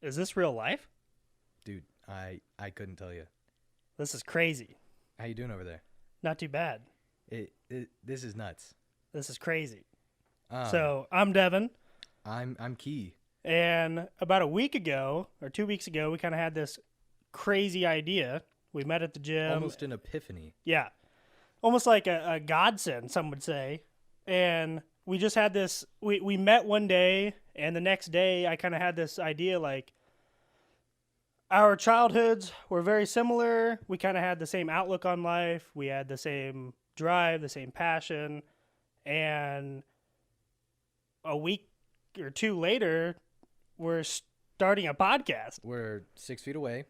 Is this real life? Dude, I couldn't tell you. This is crazy. How you doing over there? Not too bad. This is nuts. This is crazy. Um, So I'm Devin, I'm Key. and about a week ago or 2 weeks ago, we kind of had this crazy idea. We met at the gym. Almost an epiphany. Yeah, almost like a godsend, some would say. And we just had this. We met one day, and the next day, I kind of had this idea like our childhoods were very similar. We kind of had the same outlook on life. We had the same drive, the same passion, and a week or two later, we're starting a podcast. We're 6 feet away.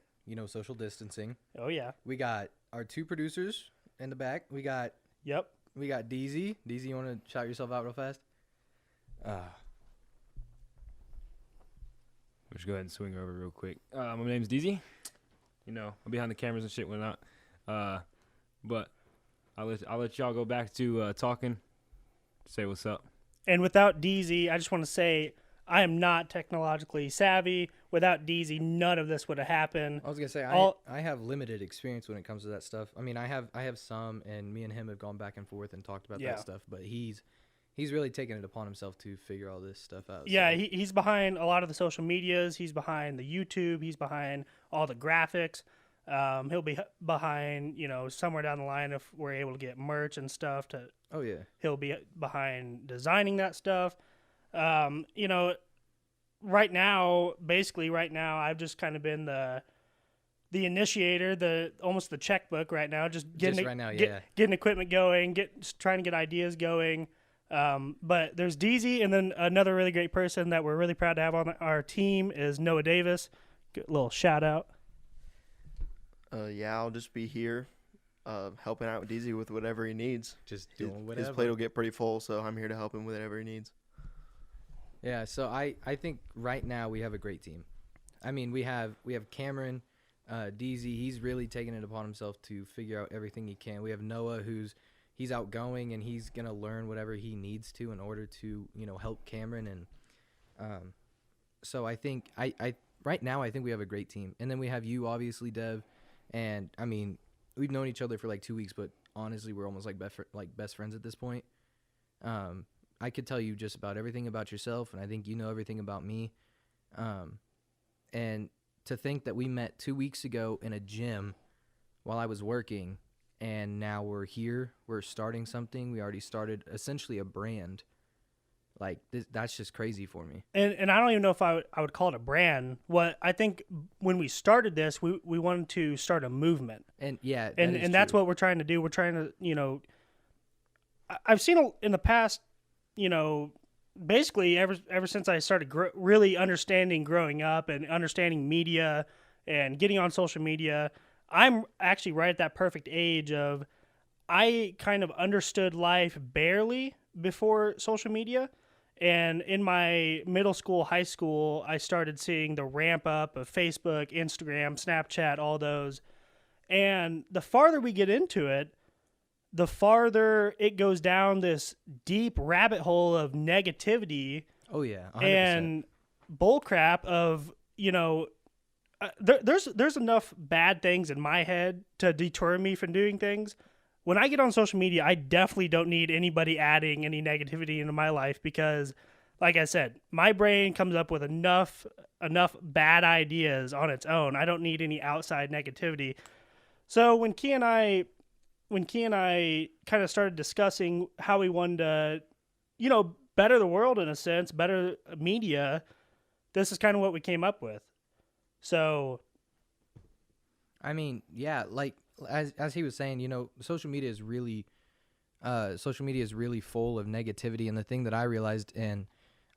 Social distancing. Oh yeah. We got our two producers in the back. We got Yep. DZ. DZ, you want to shout yourself out real fast? We'll just go ahead and swing over real quick. My name's DZ. I'm behind the cameras and shit whatnot. But I'll let y'all go back to talking. Say what's up. And without DZ, I just want to say I am not technologically savvy. Without DZ, none of this would have happened. I was gonna say I have limited experience when it comes to that stuff. I mean, I have some, and me and him have gone back and forth and talked about that stuff. But he's really taken it upon himself to figure all this stuff out. Yeah, so. he's behind a lot of the social medias. He's behind the YouTube. He's behind all the graphics. He'll be behind, somewhere down the line if we're able to get merch and stuff. Oh yeah. He'll be behind designing that stuff. Right now, I've just kind of been the initiator, almost the checkbook right now, just getting equipment going, trying to get ideas going. But there's DZ, and then another really great person that we're really proud to have on our team is Noah Davis. Good little shout out. I'll just be here, helping out DZ with whatever he needs. Just doing whatever. His plate will get pretty full, so I'm here to help him with whatever he needs. Yeah, so I think right now we have a great team. I mean, we have Cameron, DZ. He's really taken it upon himself to figure out everything he can. We have Noah, he's outgoing, and he's gonna learn whatever he needs to in order to help Cameron. And so I think I right now I think we have a great team. And then we have you, obviously, Dev. And I mean, we've known each other for like 2 weeks, but honestly, we're almost like best friends at this point. I could tell you just about everything about yourself, and I think you know everything about me. And to think that we met 2 weeks ago in a gym while I was working, and now we're here, we're starting something. We already started essentially a brand. Like, that's just crazy for me. And I don't even know if I would call it a brand. What I think when we started this, we wanted to start a movement. And yeah, and that's what we're trying to do. We're trying to, I've seen in the past, basically ever since I started really understanding growing up and understanding media and getting on social media, I'm actually right at that perfect age of I kind of understood life barely before social media. And in my middle school, high school, I started seeing the ramp up of Facebook, Instagram, Snapchat, all those. And the farther we get into it, the farther it goes down this deep rabbit hole of negativity. Oh yeah, 100%. And bullcrap of, there's enough bad things in my head to deter me from doing things. When I get on social media, I definitely don't need anybody adding any negativity into my life because, like I said, my brain comes up with enough bad ideas on its own. I don't need any outside negativity. So when Key and I kind of started discussing how we wanted to, better the world in a sense, better media, this is kind of what we came up with. So, I mean, yeah, like as he was saying, social media is really full of negativity. And the thing that I realized, and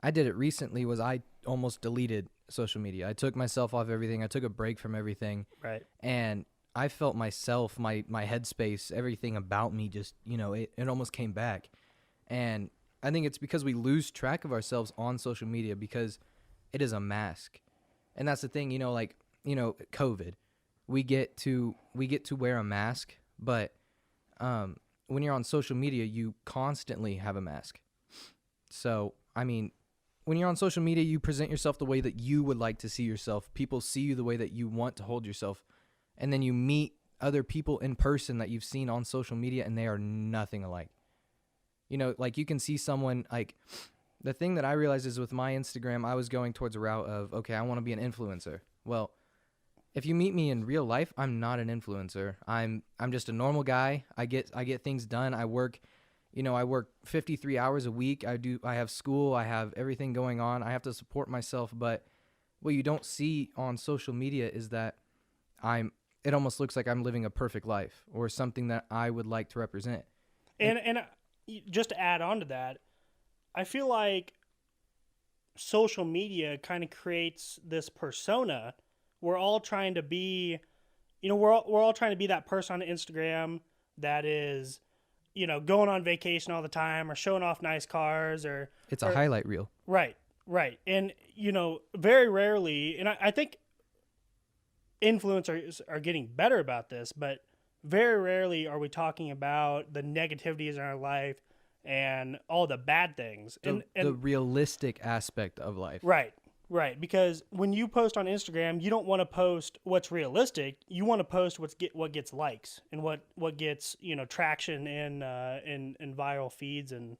I did it recently, was I almost deleted social media. I took myself off everything. I took a break from everything. Right. And I felt myself, my headspace, everything about me just, it almost came back. And I think it's because we lose track of ourselves on social media because it is a mask. And that's the thing, COVID. We get to wear a mask, but when you're on social media, you constantly have a mask. So, I mean, when you're on social media, you present yourself the way that you would like to see yourself. People see you the way that you want to hold yourself. And then you meet other people in person that you've seen on social media, and they are nothing alike. You know, like you can see someone, like the thing that I realized is with my Instagram, I was going towards a route of, okay, I want to be an influencer. Well, if you meet me in real life, I'm not an influencer. I'm just a normal guy. I get things done. I work 53 hours a week. I have school. I have everything going on. I have to support myself. But what you don't see on social media is that it almost looks like I'm living a perfect life or something that I would like to represent. And just to add on to that, I feel like social media kind of creates this persona. We're all trying to be, we're all trying to be that person on Instagram that is, going on vacation all the time or showing off nice cars or it's a highlight reel. Right. And, very rarely, and I think influencers are getting better about this, but very rarely are we talking about the negativities in our life and all the bad things. And the realistic aspect of life. Right, because when you post on Instagram, you don't want to post what's realistic. You want to post what gets likes and what gets traction in viral feeds and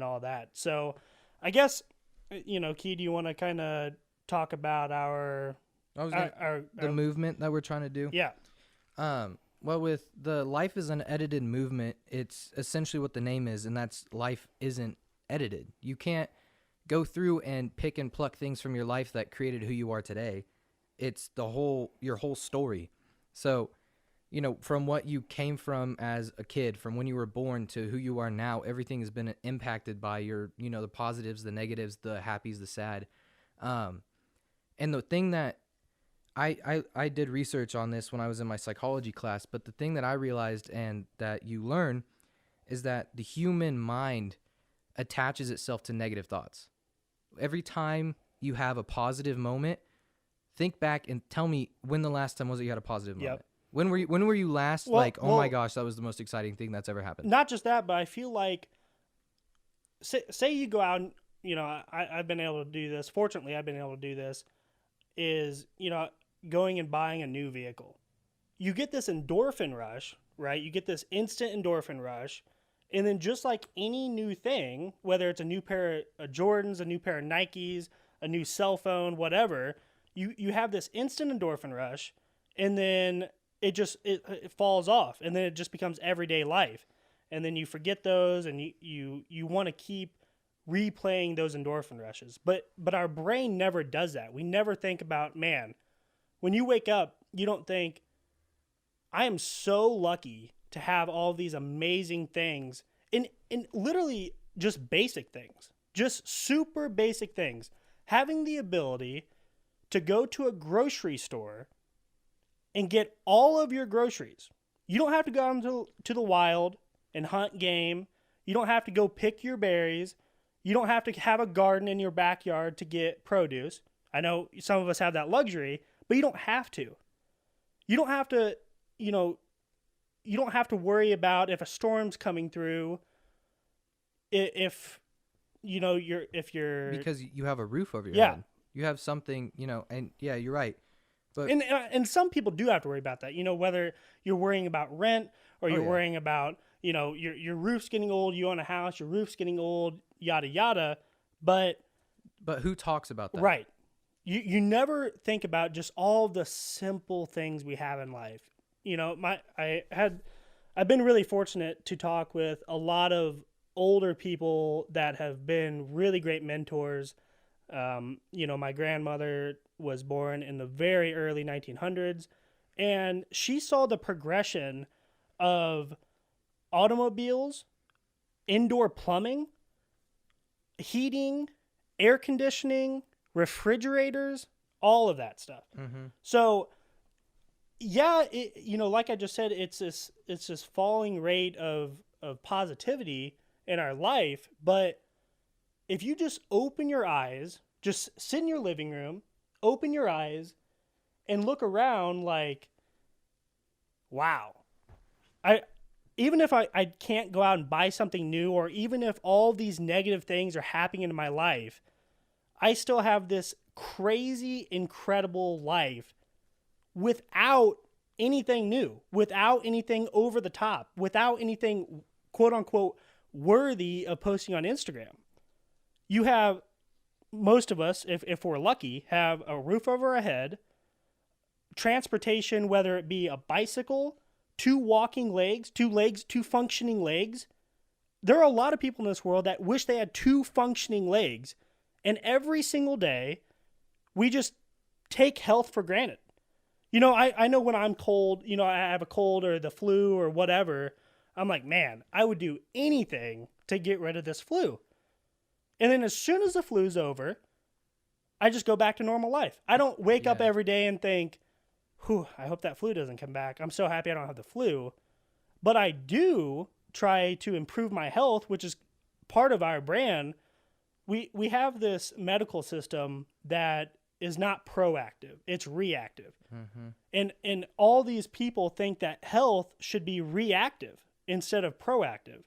all that. So, I guess Key, do you want to kind of talk about the movement that we're trying to do? Yeah. Well, with the Life is Unedited movement, it's essentially what the name is, and that's life isn't edited. You can't go through and pick and pluck things from your life that created who you are today. It's your whole story. So, from what you came from as a kid, from when you were born to who you are now, everything has been impacted by your, the positives, the negatives, the happies, the sad. And the thing that I did research on this when I was in my psychology class, but the thing that I realized and that you learn is that the human mind attaches itself to negative thoughts. Every time you have a positive moment, think back and tell me when the last time was it you had a positive moment. When were you last my gosh, that was the most exciting thing that's ever happened? Not just that, but I feel like say you go out and, I've been able to do this. Fortunately, I've been able to do this is, going and buying a new vehicle. You get this endorphin rush, right? You get this instant endorphin rush. And then just like any new thing, whether it's a new pair of Jordans, a new pair of Nikes, a new cell phone, whatever, you have this instant endorphin rush, and then it falls off, and then it just becomes everyday life. And then you forget those, and you want to keep replaying those endorphin rushes. But our brain never does that. We never think about, man, when you wake up, you don't think, I am so lucky to have all these amazing things in literally just basic things, just super basic things. Having the ability to go to a grocery store and get all of your groceries. You don't have to go out to the wild and hunt game. You don't have to go pick your berries. You don't have to have a garden in your backyard to get produce. I know some of us have that luxury, but you don't have to. You don't have to, you don't have to worry about if a storm's coming through. If you're because you have a roof over your head. You have something, and yeah, you're right. But and some people do have to worry about that. Whether you're worrying about rent or you're worrying about, your roof's getting old, you own a house, your roof's getting old, yada yada. But who talks about that? Right. You never think about just all the simple things we have in life. I've been really fortunate to talk with a lot of older people that have been really great mentors. My grandmother was born in the very early 1900s, and she saw the progression of automobiles, indoor plumbing, heating, air conditioning, refrigerators, all of that stuff. Mm-hmm. So, yeah, like I just said, it's this falling rate of positivity in our life. But if you just open your eyes, just sit in your living room, open your eyes, and look around like, wow. Even if I can't go out and buy something new, or even if all these negative things are happening in my life, I still have this crazy, incredible life without anything new, without anything over the top, without anything quote unquote worthy of posting on Instagram. You have, most of us, if we're lucky, have a roof over our head, transportation, whether it be a bicycle, two functioning legs. There are a lot of people in this world that wish they had two functioning legs, and every single day we just take health for granted. You know, I know when I'm cold, you know, I have a cold or the flu or whatever, I'm like, man, I would do anything to get rid of this flu. And then as soon as the flu's over, I just go back to normal life. I don't wake up every day and think, whew, I hope that flu doesn't come back. I'm so happy I don't have the flu. But I do try to improve my health, which is part of our brand. We have this medical system that is not proactive. It's reactive. Mm-hmm. And all these people think that health should be reactive instead of proactive.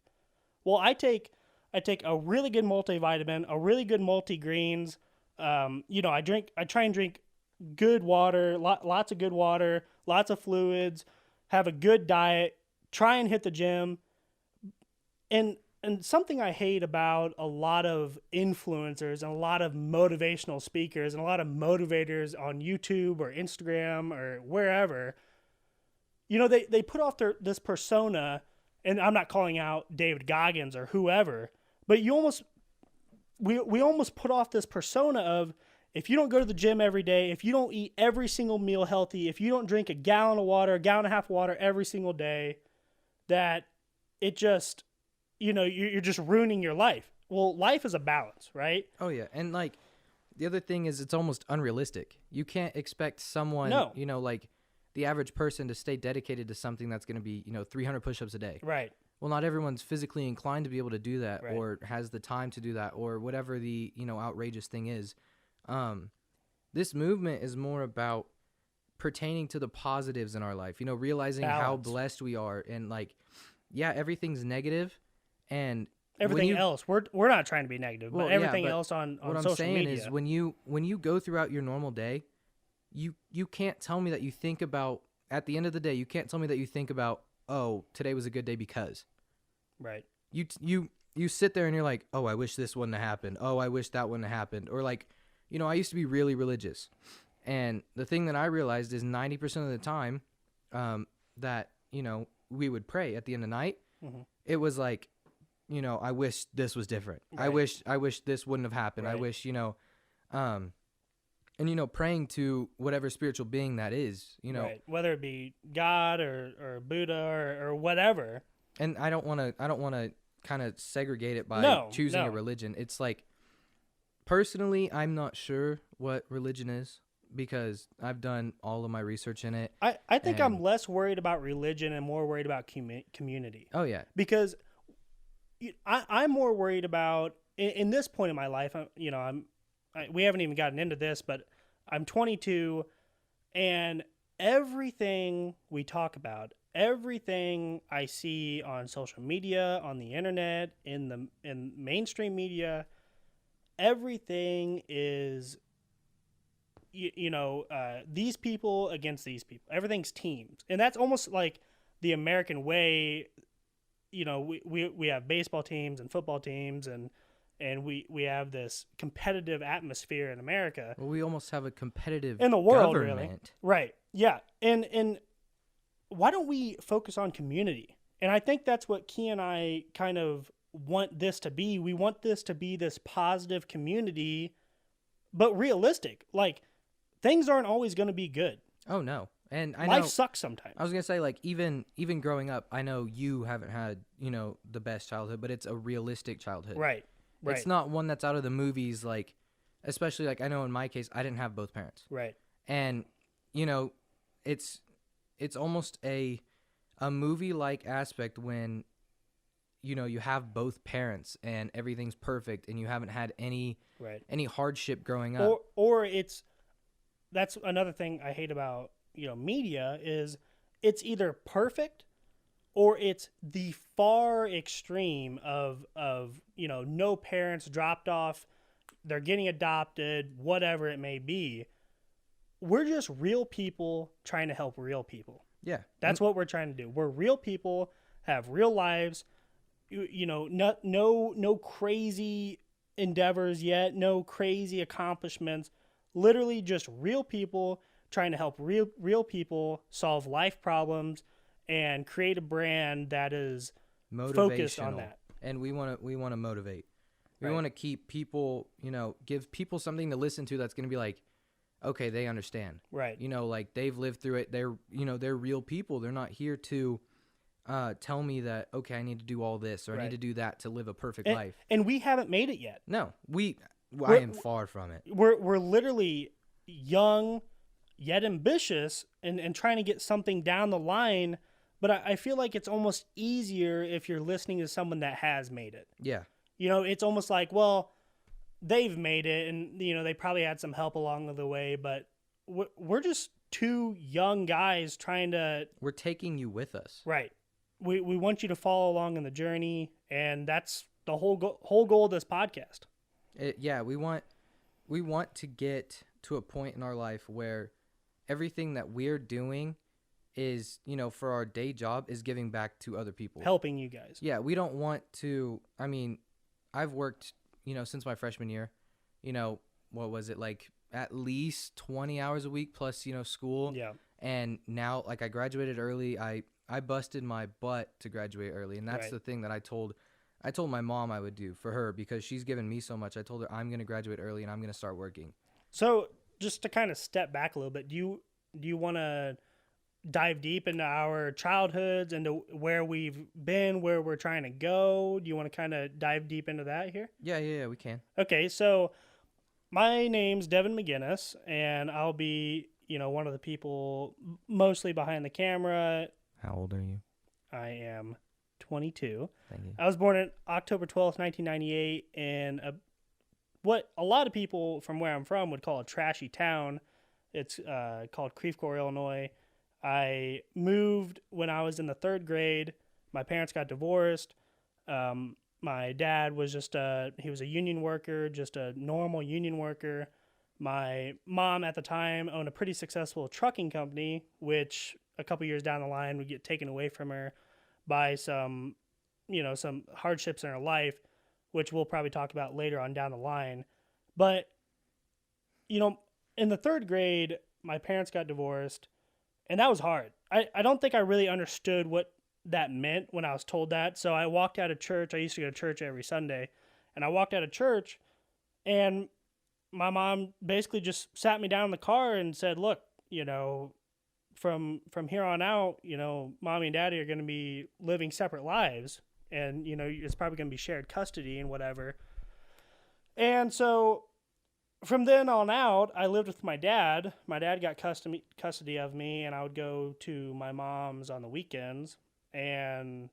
Well, I take a really good multivitamin, a really good multigreens. You know, I try and drink good water, lots of good water, lots of fluids, have a good diet, try and hit the gym. And something I hate about a lot of influencers and a lot of motivational speakers and a lot of motivators on YouTube or Instagram or wherever, you know, they put off this persona, and I'm not calling out David Goggins or whoever, but we almost put off this persona of, if you don't go to the gym every day, if you don't eat every single meal healthy, if you don't drink a gallon of water, a gallon and a half of water every single day, that it just, you know, you're just ruining your life. Well, life is a balance, right? Oh, yeah. And, like, the other thing is it's almost unrealistic. You can't expect someone, you know, like the average person to stay dedicated to something that's going to be, you know, 300 push-ups a day. Right. Well, not everyone's physically inclined to be able to do that, or has the time to do that, or whatever the, you know, outrageous thing is. This movement is more about pertaining to the positives in our life, you know, realizing how blessed we are. And, like, yeah, everything's negative, and everything else, we're not trying to be negative, but everything else on social media. What I'm saying is, when you go throughout your normal day, you can't tell me that you think about, at the end of the day, you can't tell me that you think about, oh, today was a good day because. Right. You sit there and you're like, oh, I wish this wouldn't have happened. Oh, I wish that wouldn't have happened. Or, like, you know, I used to be really religious. And the thing that I realized is 90% of the time that, you know, we would pray at the end of the night, it was like, you know, I wish this was different. Right. I wish this wouldn't have happened. Right. I wish, you know, and, you know, praying to whatever spiritual being that is, you know. Right. Whether it be God or Buddha or whatever. And I don't want to kind of segregate it by choosing a religion. It's like, personally, I'm not sure what religion is because I've done all of my research in it. I think I'm less worried about religion and more worried about community. Oh, yeah. Because I'm more worried about, in this point in my life, you know, we haven't even gotten into this, but I'm 22, and everything we talk about, everything I see on social media, on the internet, in mainstream media, everything is, these people against these people. Everything's teams, and that's almost like the American way. You know, we have baseball teams and football teams, and we have this competitive atmosphere in America. Well, we almost have a competitive in the world, government. Really. Right? Yeah, and why don't we focus on community? And I think that's what Key and I kind of want this to be. We want this to be this positive community, but realistic. Like, things aren't always going to be good. Oh, no. And I life know, sucks sometimes. I was going to say, like, even growing up, I know you haven't had, you know, the best childhood, but it's a realistic childhood. Right. It's not one that's out of the movies, like, especially, like, I know in my case, I didn't have both parents. Right. And, you know, it's almost a movie-like aspect when, you know, you have both parents and everything's perfect and you haven't had any hardship growing up. Or that's another thing I hate about, you know, media is it's either perfect or it's the far extreme of, you know, no parents dropped off, they're getting adopted, whatever it may be. We're just real people trying to help real people. Yeah. That's what we're trying to do. We're real people, have real lives. You know, no crazy endeavors yet, no crazy accomplishments. Literally just real people trying to help real people solve life problems and create a brand that is focused on that. And we want to motivate. We Right. want to keep people, give people something to listen to that's going to be like, okay, they understand. Right. Like they've lived through it. They're real people. They're not here to tell me that, okay, I need to do all this or I Right. need to do that to live a perfect And, life. and we haven't made it yet. No, I am far from it. We're literally young yet ambitious and trying to get something down the line. But I feel like it's almost easier if you're listening to someone that has made it. Yeah. It's almost like, well, they've made it and, they probably had some help along the way, but we're just two young guys trying to. We're taking you with us. Right. We want you to follow along in the journey, and that's the whole goal of this podcast. We want to get to a point in our life where everything that we're doing is, for our day job is giving back to other people. Helping you guys. Yeah, we don't want to, I've worked, since my freshman year, what was it, like at least 20 hours a week plus, school. Yeah. And now, like, I graduated early. I busted my butt to graduate early. And that's Right. the thing that I told my mom I would do for her because she's given me so much. I told her I'm going to graduate early and I'm going to start working. So just to kind of step back a little bit, do you want to dive deep into our childhoods, into where we've been, where we're trying to go? Do you want to kind of dive deep into that here? Yeah, we can. Okay, so my name's Devin McGinnis, and I'll be, one of the people mostly behind the camera. How old are you? I am 22. Thank you. I was born on October 12th, 1998, in what a lot of people from where I'm from would call a trashy town. It's called Creve Coeur, Illinois. I moved when I was in the 3rd grade. My parents got divorced. My dad was he was a union worker, just a normal union worker. My mom at the time owned a pretty successful trucking company, which a couple years down the line would get taken away from her by some hardships in her life, which we'll probably talk about later on down the line. But, in the 3rd grade, my parents got divorced, and that was hard. I don't think I really understood what that meant when I was told that. So I walked out of church. I used to go to church every Sunday, and I walked out of church, and my mom basically just sat me down in the car and said, look, from here on out, mommy and daddy are going to be living separate lives, and, it's probably going to be shared custody and whatever. And so from then on out, I lived with my dad. My dad got custody of me, and I would go to my mom's on the weekends. And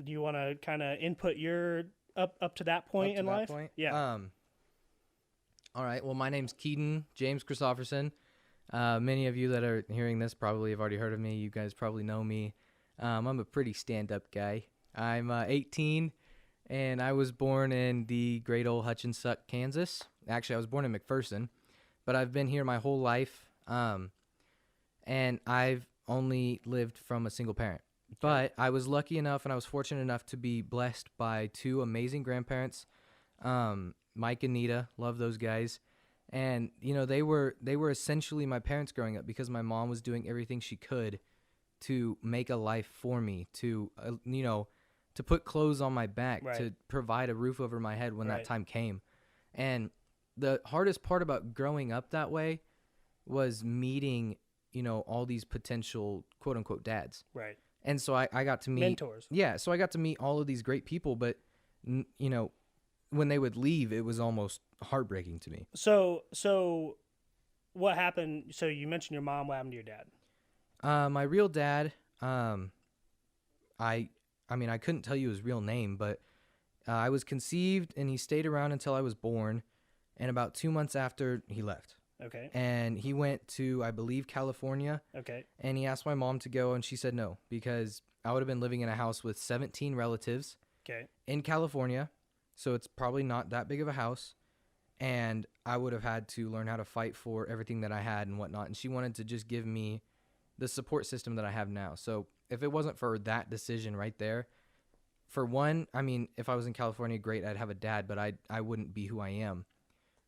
do you want to kind of input your up to that point in life? Yeah. All right. Well, my name's Keedan, James Christopherson. Many of you that are hearing this probably have already heard of me. You guys probably know me. I'm a pretty stand-up guy. I'm 18, and I was born in the great old Hutchinsuck, Kansas. Actually, I was born in McPherson, but I've been here my whole life, and I've only lived from a single parent. But I was lucky enough and I was fortunate enough to be blessed by 2 amazing grandparents, Mike and Nita. Love those guys. And, they were essentially my parents growing up because my mom was doing everything she could to make a life for me, to put clothes on my back, Right. to provide a roof over my head when Right. that time came. And the hardest part about growing up that way was meeting, all these potential quote unquote dads. Right. And so I got to meet Mentors. Yeah, so I got to meet all of these great people, but when they would leave, it was almost heartbreaking to me. So what happened? So you mentioned your mom. What happened to your dad? My real dad, I couldn't tell you his real name, but I was conceived and he stayed around until I was born, and about 2 months after he left. Okay. And he went to, I believe, California. Okay. And he asked my mom to go, and she said no, because I would have been living in a house with 17 relatives Okay. in California, so it's probably not that big of a house. and I would have had to learn how to fight for everything that I had and whatnot. And she wanted to just give me the support system that I have now. So if it wasn't for that decision right there, for one, I mean, if I was in California, great, I'd have a dad, but I wouldn't be who I am.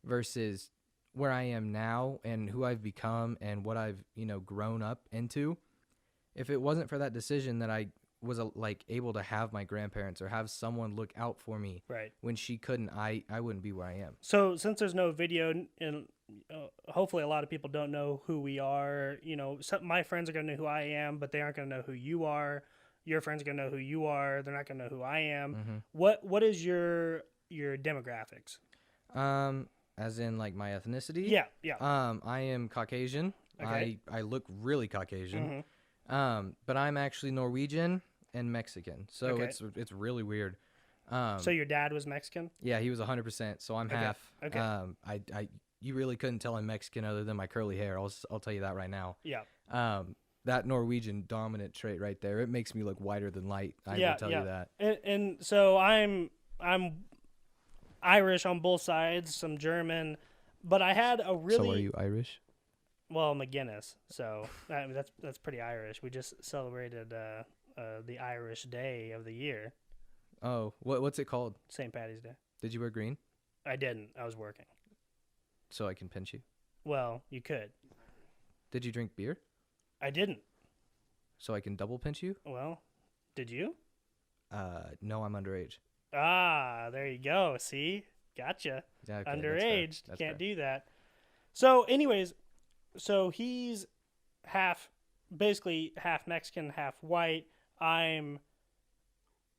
Versus where I am now and who I've become and what I've, grown up into. If it wasn't for that decision that I was able to have my grandparents or have someone look out for me Right. when she couldn't, I wouldn't be where I am. So since there's no video, and hopefully a lot of people don't know who we are, my friends are going to know who I am, but they aren't going to know who you are. Your friends are going to know who you are. They're not going to know who I am. Mm-hmm. What is your demographics? As in like my ethnicity? Yeah, yeah. I am Caucasian. Okay. I look really Caucasian. But I'm actually Norwegian and Mexican. So Okay. it's really weird. So your dad was Mexican? Yeah, he was 100%. So I'm Okay. half. Okay. You really couldn't tell I'm Mexican other than my curly hair. I'll tell you that right now. Yeah. That Norwegian dominant trait right there, it makes me look whiter than light. I Yeah, will tell yeah. you that. And so I'm Irish on both sides, some German, but I had a really So are you Irish? well McGinnis. So that's pretty Irish. We just celebrated the Irish Day of the year, Oh, what's it called? St. Patty's Day. Did you wear green? I didn't. I was working. So I can pinch you. Well, you could. Did you drink beer? I didn't. So I can double pinch you? Well, did you? No, I'm underage. Ah, there you go. See? Gotcha. Yeah, okay, Underage. That's Can't fair. do that. So, anyways, he's basically half Mexican, half white. I'm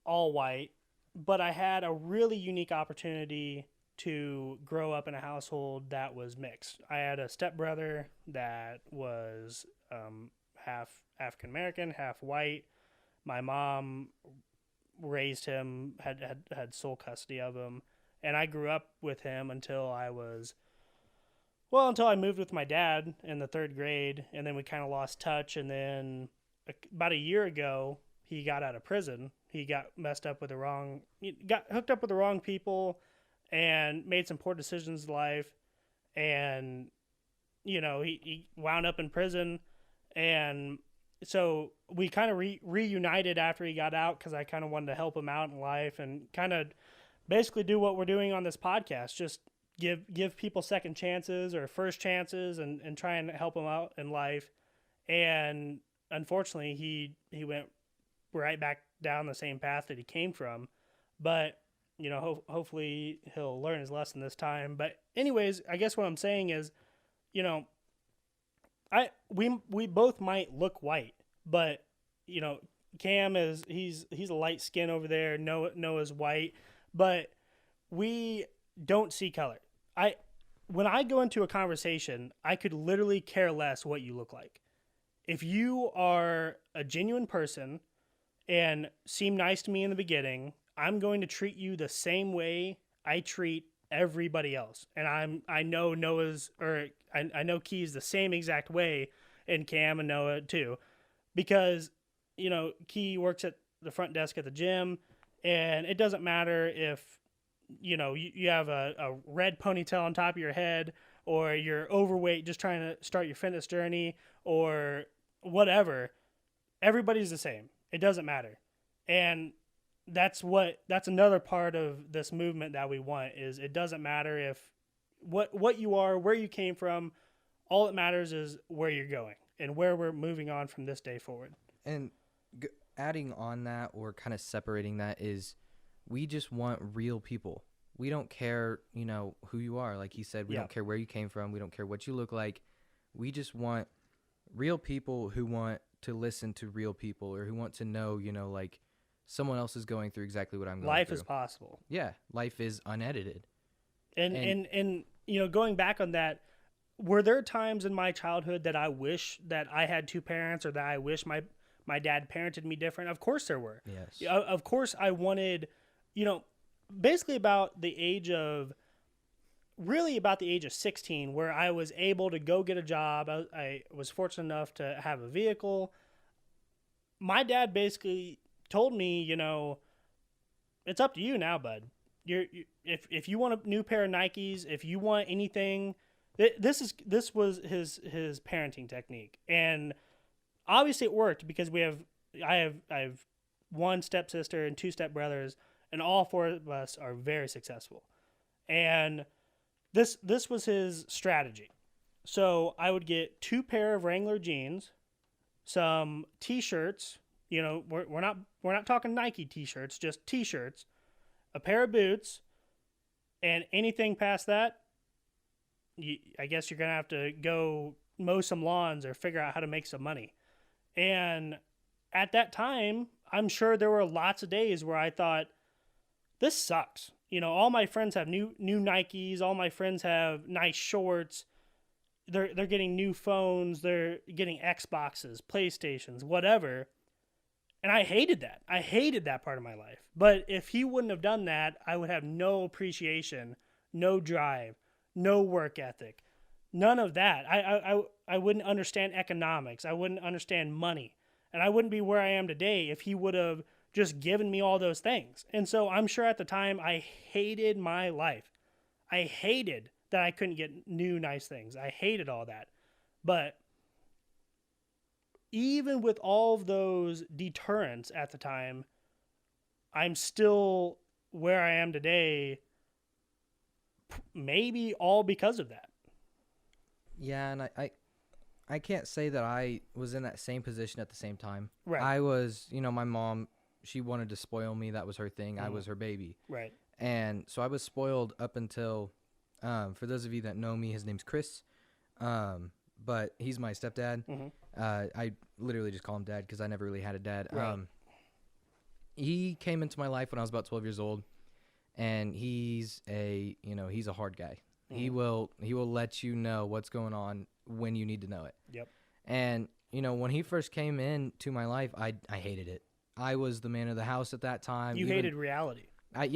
all white, but I had a really unique opportunity to grow up in a household that was mixed. I had a stepbrother that was half African American, half white. My mom raised him, had sole custody of him, and I grew up with him until I moved with my dad in the 3rd grade, and then we kind of lost touch. And then about a year ago, he got out of prison. He got hooked up with the wrong people, and made some poor decisions in life, and he wound up in prison. And so we kind of reunited after he got out, because I kind of wanted to help him out in life and kind of basically do what we're doing on this podcast, just give people second chances or first chances, and try and help them out in life. And unfortunately, he went right back down the same path that he came from. But hopefully he'll learn his lesson this time. But anyways, I guess what I'm saying is, we both might look white, but Cam he's a light skin over there. Noah's white, but we don't see color. When I go into a conversation, I could literally care less what you look like. If you are a genuine person and seem nice to me in the beginning, I'm going to treat you the same way I treat everybody else. And I know I know Key's the same exact way, and Cam and Noah too, because Key works at the front desk at the gym, and it doesn't matter if you have a red ponytail on top of your head, or you're overweight just trying to start your fitness journey, or whatever. Everybody's the same. It doesn't matter. And that's another part of this movement that we want, is it doesn't matter if what you are, where you came from. All that matters is where you're going and where we're moving on from this day forward. And adding on that, or kind of separating that, is we just want real people. We don't care, who you are. Like he said, we don't care where you came from. We don't care what you look like. We just want real people who want to listen to real people, or who want to know, like someone else is going through exactly what I'm going Life through. is possible. Yeah, life is unedited. And going back on that, were there times in my childhood that I wish that I had two parents, or that I wish my dad parented me different? Of course there were. Yes. Of course I wanted, basically about the age of 16, where I was able to go get a job. I was fortunate enough to have a vehicle. My dad basically told me, it's up to you now, bud. if you want a new pair of Nikes, if you want anything, this was his parenting technique, and obviously it worked because I have one stepsister and two stepbrothers, and all four of us are very successful, and this was his strategy. So I would get 2 pair of Wrangler jeans, some T-shirts. You know, we're not talking Nike T-shirts, just T-shirts, a pair of boots, and anything past that, I guess you're gonna have to go mow some lawns or figure out how to make some money. And at that time, I'm sure there were lots of days where I thought, this sucks. You know, all my friends have new Nikes. All my friends have nice shorts. They're getting new phones. They're getting Xboxes, PlayStations, whatever. And I hated that. I hated that part of my life. But if he wouldn't have done that, I would have no appreciation, no drive, no work ethic, none of that. I wouldn't understand economics. I wouldn't understand money. And I wouldn't be where I am today if he would have just given me all those things. And so I'm sure at the time I hated my life. I hated that I couldn't get new nice things. I hated all that. But even with all of those deterrents at the time, I'm still where I am today, maybe all because of that. Yeah, and I can't say that I was in that same position at the same time. Right. I was, my mom, she wanted to spoil me. That was her thing. I was her baby. Right. And so I was spoiled up until, for those of you that know me, his name's Chris. But he's my stepdad. Mm-hmm. I literally just call him dad because I never really had a dad. Right. He came into my life when I was about 12 years old, and he's a hard guy. Mm-hmm. He will let you know what's going on when you need to know it. Yep. And when he first came into my life, I hated it. I was the man of the house at that time. You hated reality. I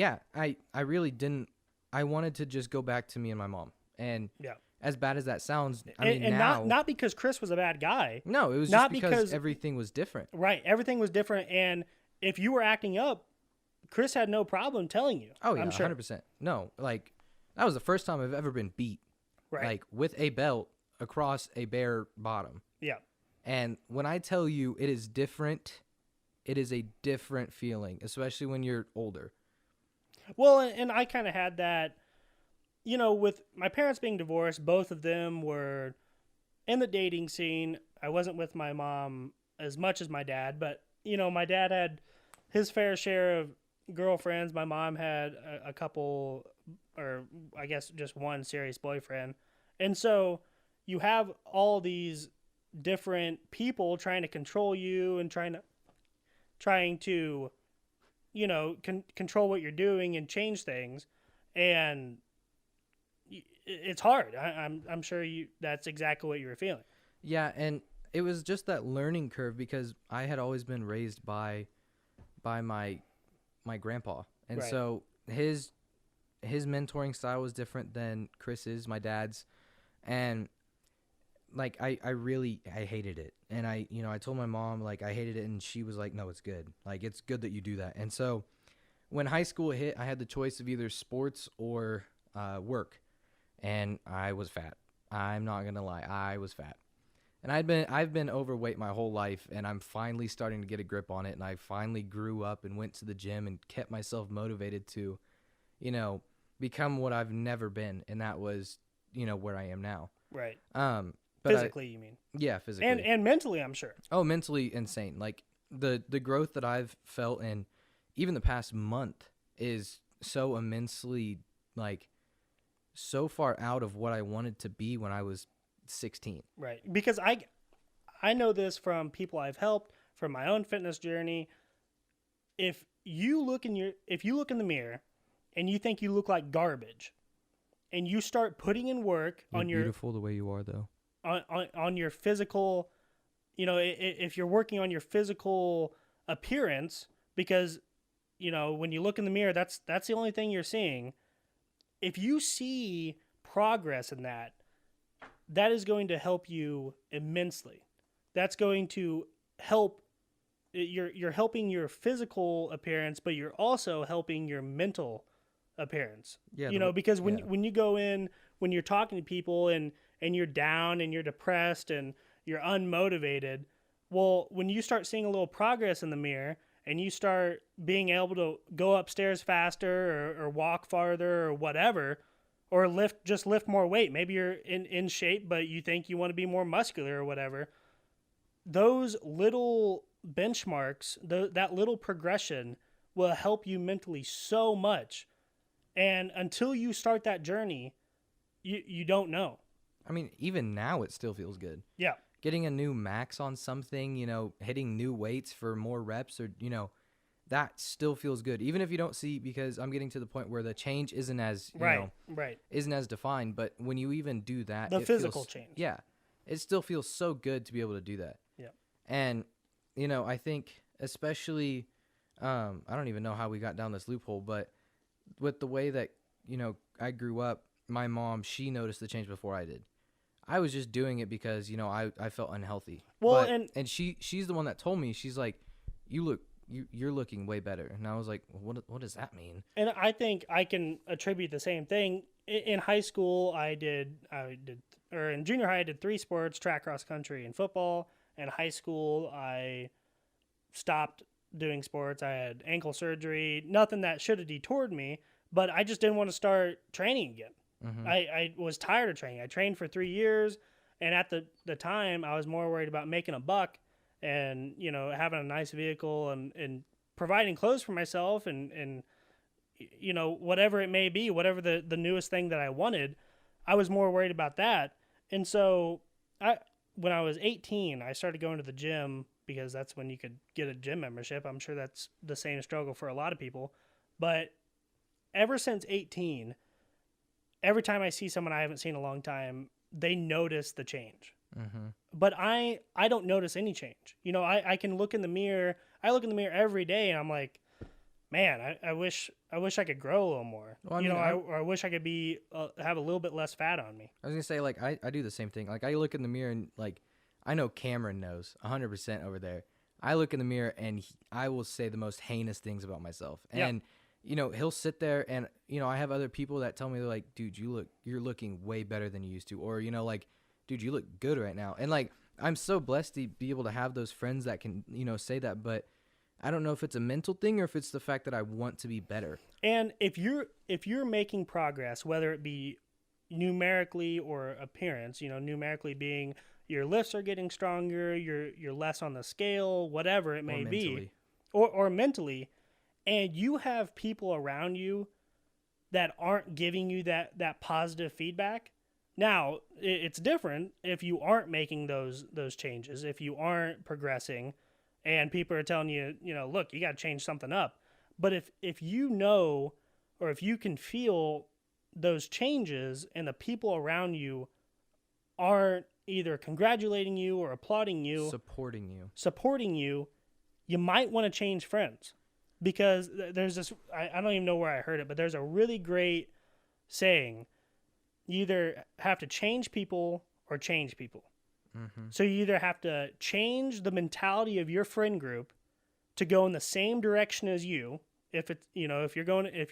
really didn't. I wanted to just go back to me and my mom. And yeah. As bad as that sounds, not because Chris was a bad guy. No, it was not just because everything was different. Right, everything was different, and if you were acting up, Chris had no problem telling you. Oh yeah, I'm sure. 100%. No, like that was the first time I've ever been beat. Right. Like with a belt across a bare bottom. Yeah. And when I tell you it is different, it is a different feeling, especially when you're older. Well, and I kind of had that. With my parents being divorced, both of them were in the dating scene. I wasn't with my mom as much as my dad, but, my dad had his fair share of girlfriends. My mom had a couple, or I guess just one serious boyfriend. And so you have all these different people trying to control you and trying to control what you're doing and change things. And it's hard. I'm sure that's exactly what you were feeling. Yeah, and it was just that learning curve because I had always been raised by my grandpa. And right. So his mentoring style was different than Chris's, my dad's. And like I hated it. And I told my mom like I hated it, and she was like, "No, it's good. Like it's good that you do that." And so when high school hit, I had the choice of either sports or work. And I was fat. I'm not going to lie. I was fat. And I've been overweight my whole life, and I'm finally starting to get a grip on it, and I finally grew up and went to the gym and kept myself motivated to, become what I've never been, and that was, where I am now. Right. But physically, you mean? Yeah, physically. And mentally, I'm sure. Oh, mentally insane. Like the growth that I've felt in even the past month is so immensely like so far out of what I wanted to be when I was 16. Right. Because I know this from people I've helped, from my own fitness journey. If you look in the mirror and you think you look like garbage, and you start putting in work on your beautiful the way you are though. On your physical, if you're working on your physical appearance, because when you look in the mirror, that's the only thing you're seeing. If you see progress in that, that is going to help you immensely. That's going to help. You're helping your physical appearance, but you're also helping your mental appearance. Yeah, You the know, way- because when yeah. when you go in, when you're talking to people and you're down and you're depressed and you're unmotivated, well, when you start seeing a little progress in the mirror and you start being able to go upstairs faster or walk farther or whatever, or lift more weight. Maybe you're in shape, but you think you want to be more muscular or whatever. Those little benchmarks, that little progression will help you mentally so much. And until you start that journey, you don't know. I mean, even now it still feels good. Yeah. Getting a new max on something, hitting new weights for more reps or, that still feels good. Even if you don't see, because I'm getting to the point where the change isn't as, Right. isn't as defined. But when you even do that, The it physical feels, change. Yeah. It still feels so good to be able to do that. Yeah. And, I think especially, I don't even know how we got down this loophole, but with the way that, I grew up, my mom, she noticed the change before I did. I was just doing it because, I felt unhealthy. Well, But, and she's the one that told me, she's like, you're looking way better. And I was like, well, what does that mean? And I think I can attribute the same thing. In high school, or in junior high, I did 3 sports: track, cross country, and football. In high school, I stopped doing sports. I had ankle surgery, nothing that should have detoured me, but I just didn't want to start training again. Mm-hmm. I was tired of training. I trained for 3 years, and at the time, I was more worried about making a buck and, having a nice vehicle and providing clothes for myself and whatever it may be, whatever the newest thing that I wanted, I was more worried about that. And so when I was 18, I started going to the gym because that's when you could get a gym membership. I'm sure that's the same struggle for a lot of people. But ever since 18, every time I see someone I haven't seen in a long time, they notice the change. Mm-hmm. But I don't notice any change. I can look in the mirror. I look in the mirror every day and I'm like, man, I wish I could grow a little more. Well, I wish I could be have a little bit less fat on me. I was gonna say, like, I do the same thing. Like, I look in the mirror and, like, I know Cameron knows 100% over there. I look in the mirror and I will say the most heinous things about myself. And he'll sit there and I have other people that tell me, they're like, dude, you're looking way better than you used to, or like, dude, you look good right now. And, like, I'm so blessed to be able to have those friends that can say that, but I don't know if it's a mental thing or if it's the fact that I want to be better. And if you're making progress, whether it be numerically or appearance, numerically being your lifts are getting stronger, you're less on the scale, whatever it may be, or mentally, and you have people around you that aren't giving you that positive feedback. Now, it's different if you aren't making those changes, if you aren't progressing, and people are telling you, look, you got to change something up. But if or if you can feel those changes and the people around you aren't either congratulating you or applauding you, supporting you, you might want to change friends. Because there's this, I don't even know where I heard it, but there's a really great saying: you either have to change people or change people. Mm-hmm. So you either have to change the mentality of your friend group to go in the same direction as you. If it's, if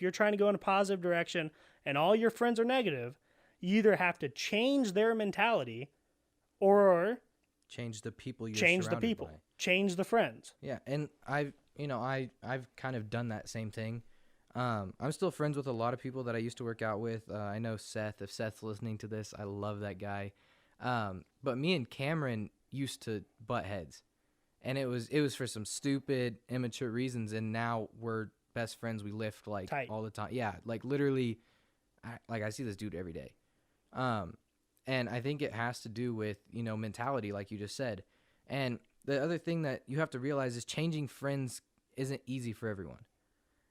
you're trying to go in a positive direction and all your friends are negative, you either have to change their mentality or change the people change the friends. Yeah. And I've kind of done that same thing. I'm still friends with a lot of people that I used to work out with. I know Seth. If Seth's listening to this, I love that guy. But me and Cameron used to butt heads, and it was for some stupid, immature reasons. And now we're best friends. We lift like tight all the time. Yeah, like literally, I see this dude every day. And I think it has to do with mentality, like you just said. And the other thing that you have to realize is changing friends isn't easy for everyone.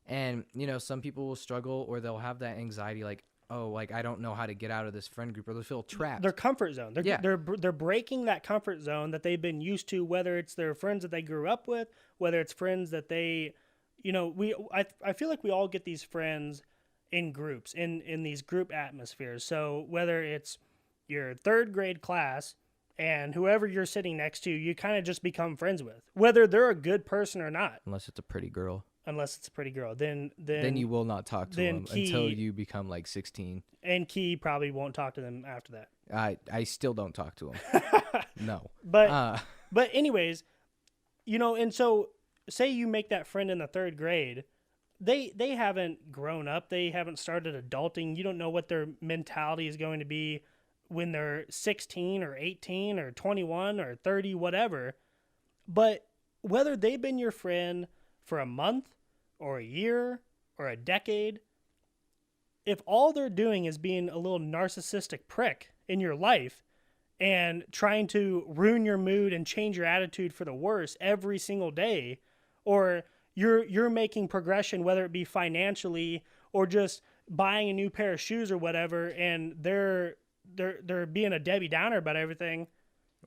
And some people will struggle, or they'll have that anxiety, like, oh, like, I don't know how to get out of this friend group, or they'll feel trapped. Their comfort zone. They're breaking that comfort zone that they've been used to, whether it's their friends that they grew up with, whether it's friends that they, I feel like we all get these friends in groups, in these group atmospheres. So whether it's your 3rd grade class and whoever you're sitting next to, you kind of just become friends with, whether they're a good person or not. Unless it's a pretty girl. unless it's a pretty girl. Then Then you will not talk to then them until Key- you become like 16. and Key probably won't talk to them after that. I still don't talk to them. No. But but anyways, and so say you make that friend in the 3rd grade, they haven't grown up, they haven't started adulting. You don't know what their mentality is going to be when they're 16 or 18 or 21 or 30, whatever. But whether they've been your friend for a month or a year or a decade, if all they're doing is being a little narcissistic prick in your life and trying to ruin your mood and change your attitude for the worse every single day, or you're making progression, whether it be financially or just buying a new pair of shoes or whatever, and they're being a Debbie Downer about everything,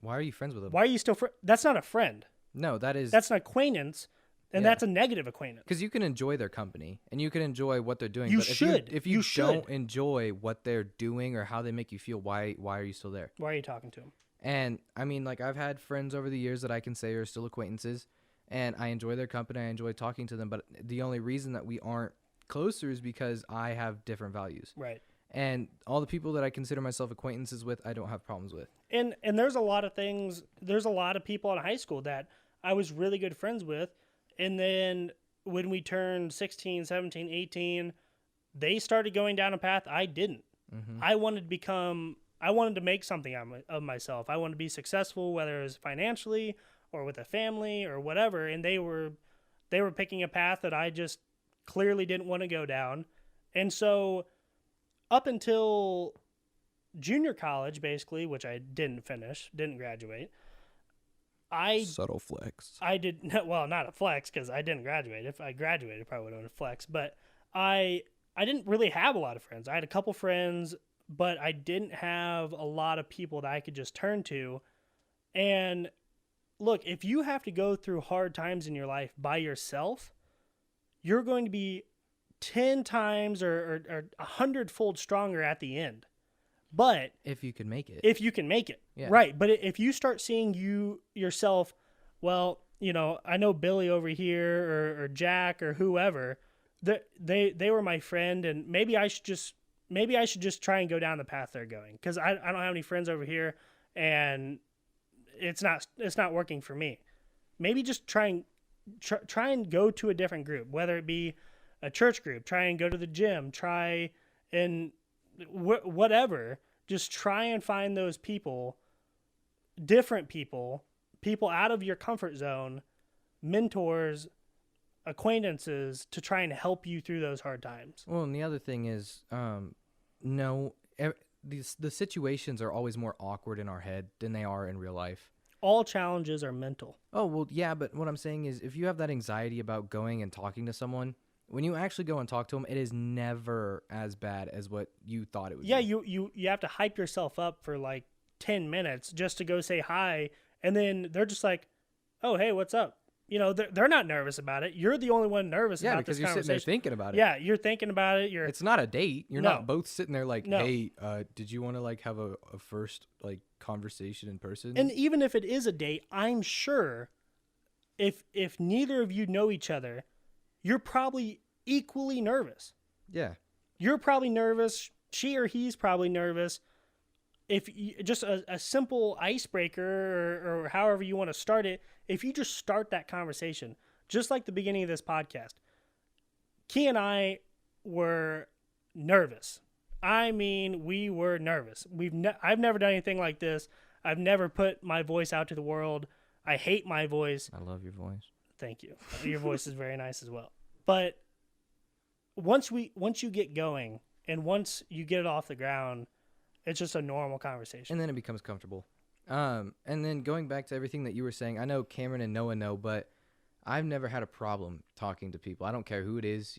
why are you friends with them? why are you still that's not a friend. No, That's an acquaintance, and Yeah. that's a negative acquaintance. Because you can enjoy their company and you can enjoy what they're doing. You but should. If you You should. don't enjoy what they're doing or how they make you feel, why are you still there? Why are you talking to him? And I mean, like, I've had friends over the years that I can say are still acquaintances, and I enjoy their company. I enjoy talking to them. But the only reason that we aren't closer is because I have different values. Right. And all the people that I consider myself acquaintances with, I don't have problems with. And there's a lot of things, there's a lot of people in high school that I was really good friends with, and then when we turned 16, 17, 18, they started going down a path I didn't. Mm-hmm. I wanted to make something of myself. I wanted to be successful, whether it was financially or with a family or whatever, and they were picking a path that I just clearly didn't want to go down. And so up until junior college, basically, which I didn't graduate, Subtle flex. I did well, not a flex because I didn't graduate. If I graduated, I probably would have been a flex. But I didn't really have a lot of friends. I had a couple friends, but I didn't have a lot of people that I could just turn to. And look, if you have to go through hard times in your life by yourself, you're going to be 10 times or 100-fold stronger at the end. But If you can make it. Yeah. Right. But if you start seeing yourself, well, I know Billy over here or Jack or whoever, they were my friend, and maybe I should just try and go down the path they're going, because I don't have any friends over here, and it's not working for me. Maybe just try and go to a different group, whether it be a church group, try and go to the gym, try and whatever. Just try and find those people, different people out of your comfort zone, mentors, acquaintances, to try and help you through those hard times. Well, and the other thing is, the situations are always more awkward in our head than they are in real life. All challenges are mental. Oh, well, yeah, but what I'm saying is, if you have that anxiety about going and talking to someone, when you actually go and talk to them, it is never as bad as what you thought it would be. Yeah, you have to hype yourself up for like 10 minutes just to go say hi, and then they're just like, oh, hey, what's up? They're not nervous about it. You're the only one nervous about this conversation. Yeah, because you're sitting there thinking about it. Yeah, you're thinking about it. It's not a date. You're No. not both sitting there like, No. hey, did you want to like have a first like conversation in person? And even if it is a date, I'm sure if neither of you know each other, you're probably equally nervous. Yeah. You're probably nervous. She or he's probably nervous. If just a simple icebreaker or however you want to start it, if you just start that conversation, just like the beginning of this podcast, Key and I were nervous. I mean, we were nervous. I've never done anything like this. I've never put my voice out to the world. I hate my voice. I love your voice. Thank you. Your voice is very nice as well. But once you get going and once you get it off the ground, it's just a normal conversation. And then it becomes comfortable. And then going back to everything that you were saying, I know Cameron and Noah know, but I've never had a problem talking to people. I don't care who it is,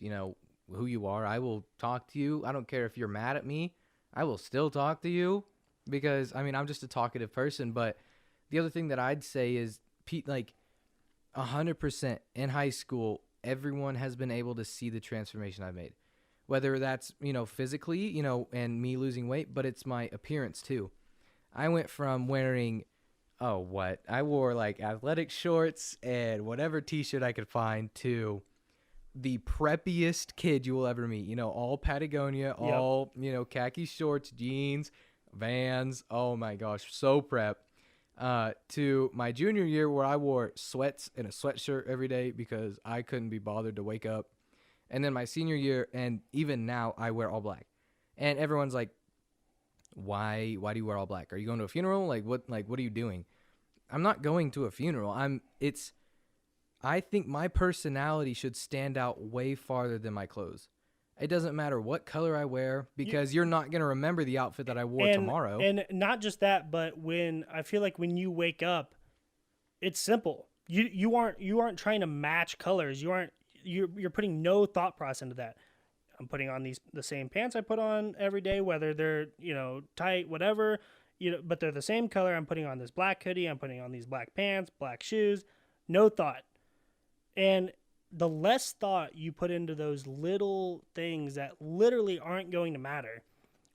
who you are. I will talk to you. I don't care if you're mad at me. I will still talk to you because, I'm just a talkative person. But the other thing that I'd say is, 100% in high school, everyone has been able to see the transformation I've made. Whether that's, physically, and me losing weight, but it's my appearance too. I went from wearing, I wore like athletic shorts and whatever t-shirt I could find to the preppiest kid you will ever meet. You know, all Patagonia, all, you know, khaki shorts, jeans, Vans. Oh my gosh, so prep. To my junior year where I wore sweats and a sweatshirt every day because I couldn't be bothered to wake up. And then my senior year, and even now, I wear all black. And everyone's like, why do you wear all black? Are you going to a funeral? Like what are you doing? I'm not going to a funeral. I think my personality should stand out way farther than my clothes. It doesn't matter what color I wear because you're not going to remember the outfit that I wore tomorrow. And not just that, but when you wake up, it's simple. You aren't trying to match colors. You're putting no thought process into that. I'm putting on the same pants I put on every day, whether they're, you know, tight, whatever, you know, but they're the same color. I'm putting on this black hoodie. I'm putting on these black pants, black shoes, no thought. And the less thought you put into those little things that literally aren't going to matter,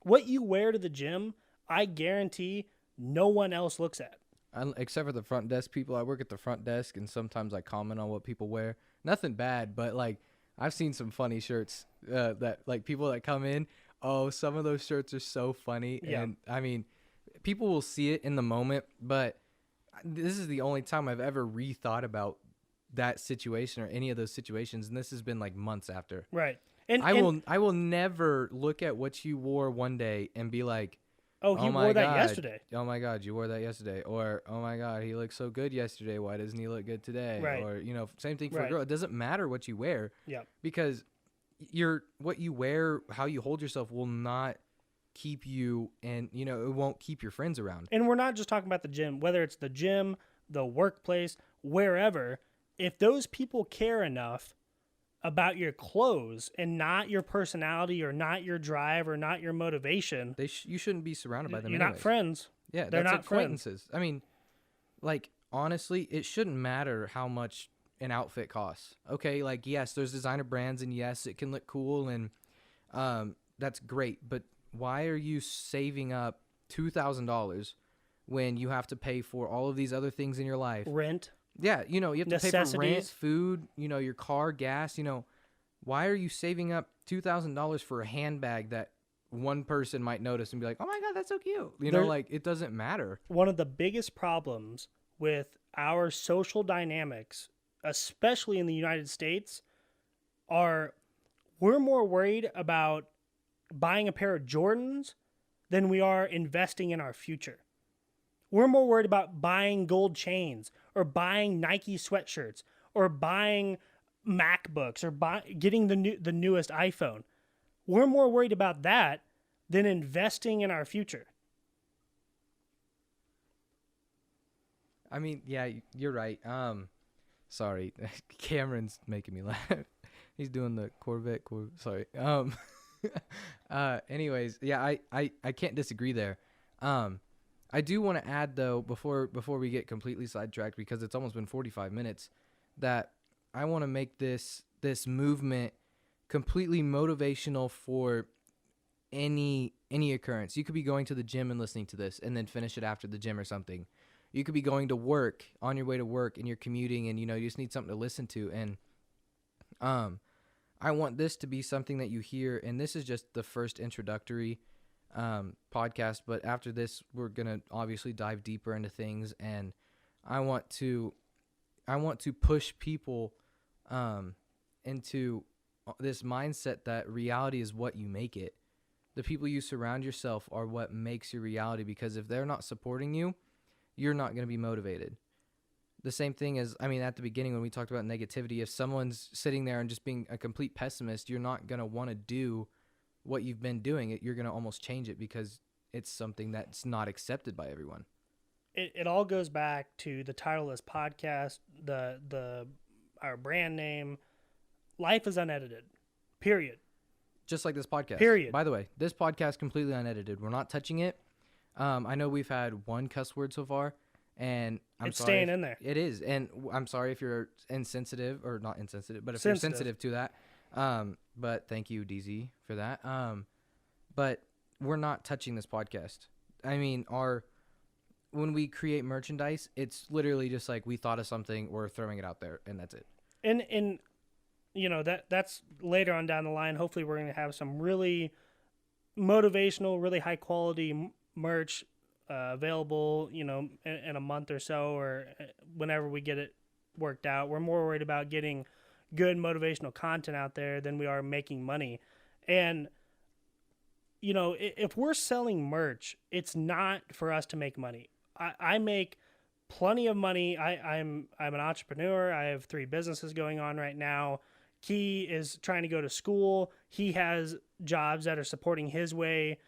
what you wear to the gym, I guarantee no one else looks at. Except for the front desk people. I work at the front desk, and sometimes I comment on what people wear. Nothing bad, but, like, I've seen some funny shirts that, like, people that come in, oh, some of those shirts are so funny. Yeah. And, I mean, people will see it in the moment, but this is the only time I've ever rethought about that situation or any of those situations, and this has been, like, months after. Right. And I will never look at what you wore one day and be like, oh, he wore that yesterday. Oh my God, you wore that yesterday. Or, oh my God, he looked so good yesterday. Why doesn't he look good today? Right. Or, you know, same thing for a girl. It doesn't matter what you wear. Yeah. Because what you wear, how you hold yourself will not keep you, and, you know, it won't keep your friends around. And we're not just talking about the gym, whether it's the gym, the workplace, wherever. If those people care enough about your clothes and not your personality or not your drive or not your motivation, you shouldn't be surrounded by them. You're anyways. not friends. Yeah, they're that's not acquaintances. friends. I mean, like, honestly, it shouldn't matter how much an outfit costs. Okay, like, yes, there's designer brands, and yes, it can look cool, and that's great. But why are you saving up $2,000 when you have to pay for all of these other things in your life? Rent. Yeah, you know, you have to pay for rent, food, you know, your car, gas, you know. Why are you saving up $2,000 for a handbag that one person might notice and be like, oh my God, that's so cute? You know, like, it doesn't matter. One of the biggest problems with our social dynamics, especially in the United States, are we're more worried about buying a pair of Jordans than we are investing in our future. We're more worried about buying gold chains or buying Nike sweatshirts or buying MacBooks or getting the newest iPhone. We're more worried about that than investing in our future. I mean, yeah, you're right. Sorry, Cameron's making me laugh. He's doing the Corvette. Sorry. Anyways, yeah, I can't disagree there. I do want to add, though, before we get completely sidetracked, because it's almost been 45 minutes, that I want to make this movement completely motivational for any occurrence. You could be going to the gym and listening to this and then finish it after the gym or something. You could be going to work, on your way to work, and you're commuting, and, you know, you just need something to listen to. And I want this to be something that you hear, and this is just the first introductory podcast, but after this we're gonna obviously dive deeper into things, and I want to push people into this mindset that reality is what you make it. The people you surround yourself are what makes your reality, because if they're not supporting you, you're not going to be motivated. The same thing as, I mean, at the beginning when we talked about negativity, if someone's sitting there and just being a complete pessimist, you're not going to want to do what you've been doing. You're going to almost change it because it's something that's not accepted by everyone. It all goes back to the title of this podcast, our brand name. Life is unedited. Period. Just like this podcast. Period. By the way, this podcast completely unedited. We're not touching it. I know we've had one cuss word so far, and it's staying in there. It is, and I'm sorry if you're insensitive, or not insensitive, but if sensitive. You're sensitive to that. But thank you, DZ, for that. But we're not touching this podcast. I mean, when we create merchandise, it's literally just like we thought of something, we're throwing it out there, and that's it. And that's later on down the line. Hopefully we're going to have some really motivational, really high quality merch available, in a month or so, or whenever we get it worked out. We're more worried about getting good motivational content out there than we are making money. And if we're selling merch, it's not for us to make money. I make plenty of money. I'm an entrepreneur. I have 3 businesses going on right now. Key is trying to go to school. He has jobs that are supporting his way.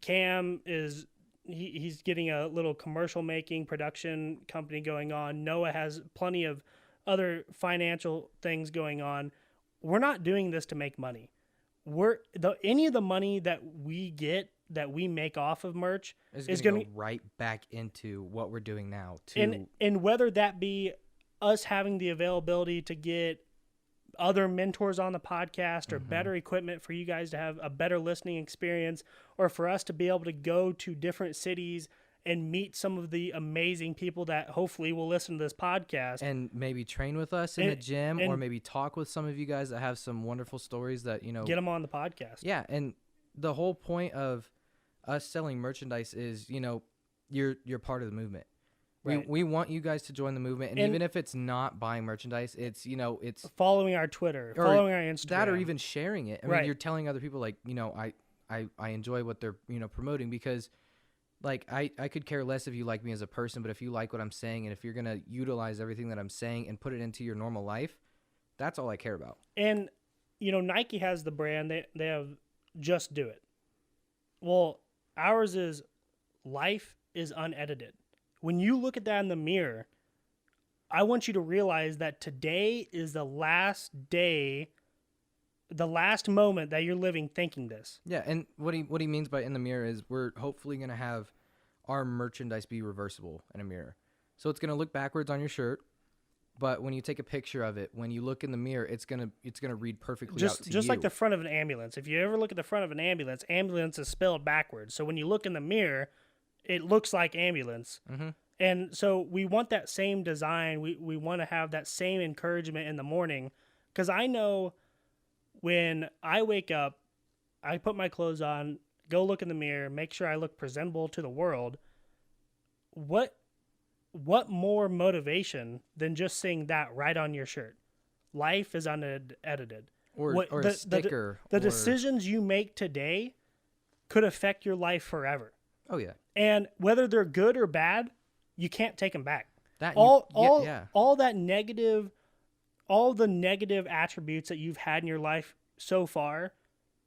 Cam is he's getting a little commercial making production company going on. Noah has plenty of other financial things going on. We're not doing this to make money. Any of the money that we get, that we make off of merch is going to go right back into what we're doing now too. And whether that be us having the availability to get other mentors on the podcast, or better equipment for you guys to have a better listening experience, or for us to be able to go to different cities and meet some of the amazing people that hopefully will listen to this podcast and maybe train with us in the gym, or maybe talk with some of you guys that have some wonderful stories that, get them on the podcast. Yeah. And the whole point of us selling merchandise is, you're part of the movement. Right. We want you guys to join the movement, and even if it's not buying merchandise, it's it's following our Twitter, following our Instagram, that, or even sharing it. I mean, you're telling other people, like, I enjoy what they're promoting, because like I could care less if you like me as a person, but if you like what I'm saying, and if you're gonna utilize everything that I'm saying and put it into your normal life, that's all I care about. And Nike has the brand, they have Just Do It. Well, ours is Life is Unedited. When you look at that in the mirror, I want you to realize that today is the last day, the last moment that you're living thinking this. Yeah, and what he means by in the mirror is we're hopefully going to have our merchandise be reversible in a mirror. So it's going to look backwards on your shirt, but when you take a picture of it, when you look in the mirror, it's going to read perfectly out to you. Just like the front of an ambulance. If you ever look at the front of an ambulance, ambulance is spelled backwards. So when you look in the mirror, it looks like ambulance. Mm-hmm. And so we want that same design. We want to have that same encouragement in the morning, because I know when I wake up, I put my clothes on, go look in the mirror, make sure I look presentable to the world. What more motivation than just seeing that right on your shirt? Life is unedited. Or a sticker. The decisions you make today could affect your life forever. Oh, yeah. And whether they're good or bad, you can't take them back. All the negative attributes that you've had in your life so far,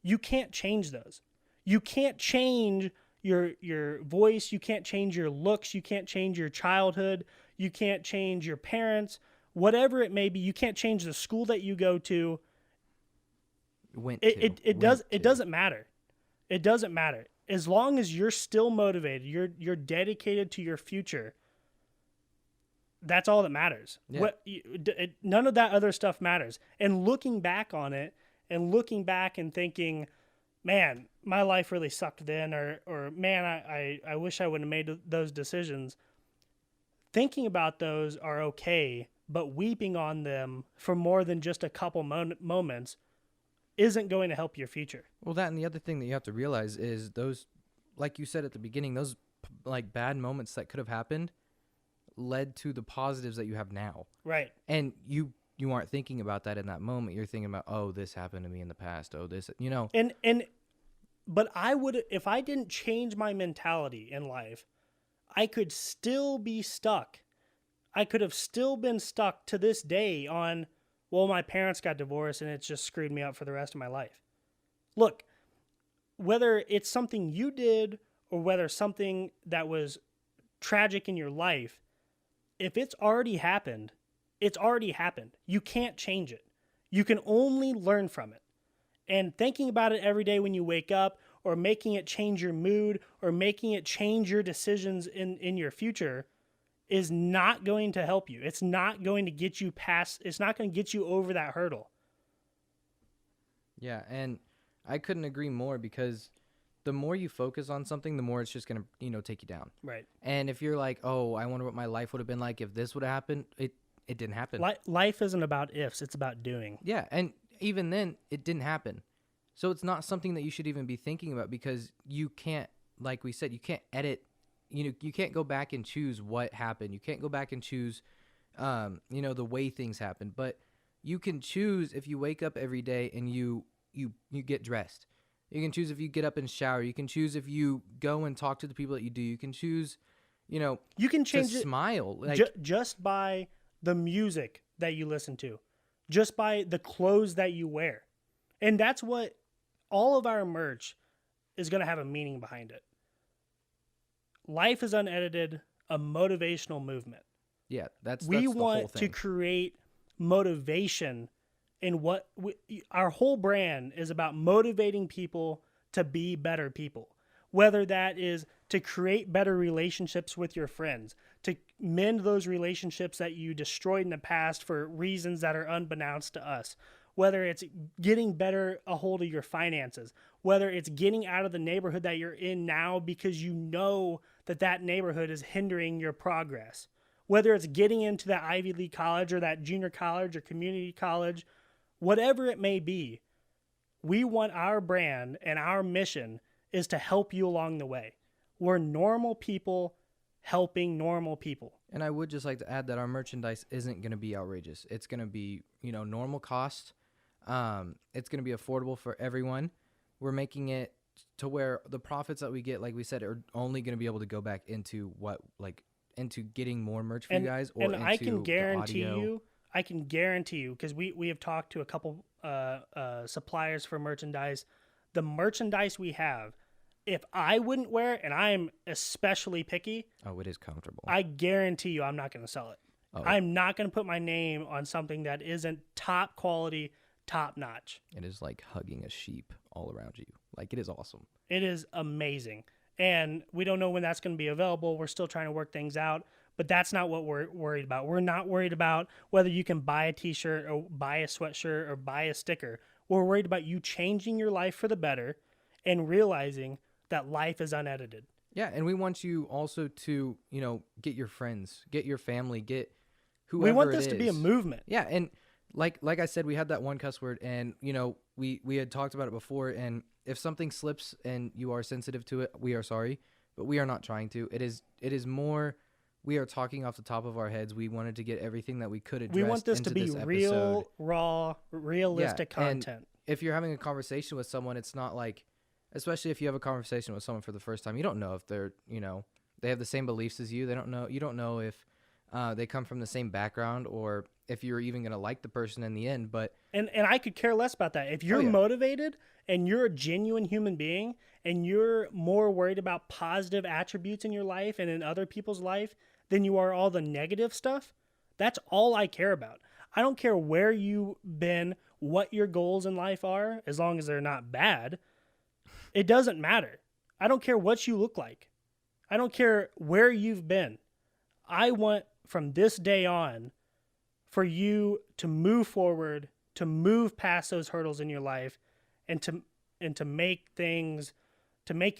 you can't change those. You can't change your voice. You can't change your looks. You can't change your childhood. You can't change your parents. Whatever it may be, you can't change the school that you go to. It doesn't matter. It doesn't matter. As long as you're still motivated, you're dedicated to your future. That's all that matters. Yeah. None of that other stuff matters. And looking back on it, and looking back and thinking, man, my life really sucked then, or man, I wish I would have made those decisions. Thinking about those are okay, but weeping on them for more than just a couple moments isn't going to help your future. Well, that, and the other thing that you have to realize is those, like you said at the beginning, those like bad moments that could have happened led to the positives that you have now. Right. And you aren't thinking about that in that moment. You're thinking about, oh, this happened to me in the past. Oh, this, But I would, if I didn't change my mentality in life, I could still be stuck. I could have still been stuck to this day on, well, my parents got divorced and it's just screwed me up for the rest of my life. Look, whether it's something you did or whether something that was tragic in your life, if it's already happened, it's already happened. You can't change it. You can only learn from it. And thinking about it every day when you wake up, or making it change your mood, or making it change your decisions in your future, is not going to help you. It's not going to get you past, it's not going to get you over that hurdle. Yeah, and I couldn't agree more, because the more you focus on something, the more it's just going to, take you down. Right. And if you're like, oh, I wonder what my life would have been like if this would have happened, it didn't happen. Life isn't about ifs; it's about doing. Yeah, and even then, it didn't happen. So it's not something that you should even be thinking about because you can't, like we said, you can't edit. You can't go back and choose what happened. You can't go back and choose, the way things happen. But you can choose if you wake up every day and you get dressed. You can choose if you get up and shower. You can choose if you go and talk to the people that you do. You can choose, you can change to it smile. Like, just by the music that you listen to, just by the clothes that you wear. And that's what all of our merch is going to have a meaning behind it. Life is Unedited, a motivational movement. yeah, that's We the want whole to thing. create motivation in what our whole brand is about, motivating people to be better people. Whether that is to create better relationships with your friends, to mend those relationships that you destroyed in the past for reasons that are unbeknownst to us. Whether it's getting better a hold of your finances, whether it's getting out of the neighborhood that you're in now because you know that neighborhood is hindering your progress. Whether it's getting into that Ivy League college or that junior college or community college, whatever it may be, we want our brand and our mission is to help you along the way. We're normal people helping normal people. And I would just like to add that our merchandise isn't going to be outrageous. It's going to be, normal cost. It's going to be affordable for everyone. We're making it to where the profits that we get, like we said, are only going to be able to go back into into getting more merch for you guys, or and into I can guarantee you, because we have talked to a couple suppliers for merchandise. The merchandise we have, if I wouldn't wear it, and I'm especially picky, oh, it is comfortable. I guarantee you I'm not going to sell it. Oh. I'm not going to put my name on something that isn't top quality, top notch. It is like hugging a sheep all around you. Like, it is awesome. It is amazing. And we don't know when that's going to be available. We're still trying to work things out. But that's not what we're worried about. We're not worried about whether you can buy a t-shirt or buy a sweatshirt or buy a sticker. We're worried about you changing your life for the better and realizing that life is unedited. Yeah, and we want you also to, get your friends, get your family, get whoever We want it this to be a is. movement. Yeah, and like I said, we had that one cuss word, and we had talked about it before. And if something slips and you are sensitive to it, we are sorry, but we are not trying to. It is more. We are talking off the top of our heads. We wanted to get everything that we could address. We want this into to be this real, episode. raw, realistic Yeah, and content. if you're having a conversation with someone, it's not like, especially if you have a conversation with someone for the first time, you don't know if they're, they have the same beliefs as you. You don't know if they come from the same background, or if you're even going to like the person in the end. But And I could care less about that. If you're yeah. motivated and you're a genuine human being and you're more worried about positive attributes in your life and in other people's life than you are all the negative stuff, that's all I care about. I don't care where you've been, what your goals in life are, as long as they're not bad. It doesn't matter. I don't care what you look like. I don't care where you've been. I want from this day on for you to move forward, to move past those hurdles in your life, and to make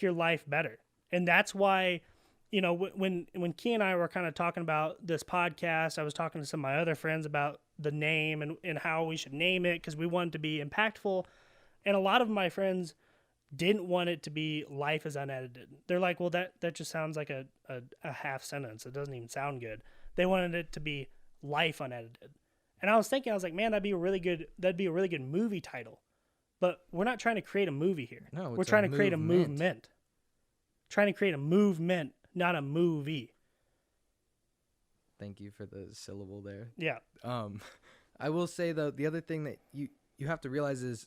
your life better. And that's why, when Key and I were kind of talking about this podcast, I was talking to some of my other friends about the name and how we should name it because we wanted to be impactful. And a lot of my friends didn't want it to be Life is Unedited. They're like, well, that just sounds like a half sentence. It doesn't even sound good. They wanted it to be Life Unedited. And I was like, man, that'd be a really good movie title. But we're not trying to create a movie here. No, we're it's trying a to create a movement. movement. Trying to create a movement, not a movie. thank you for the syllable there. Yeah. I will say though, the other thing that you have to realize is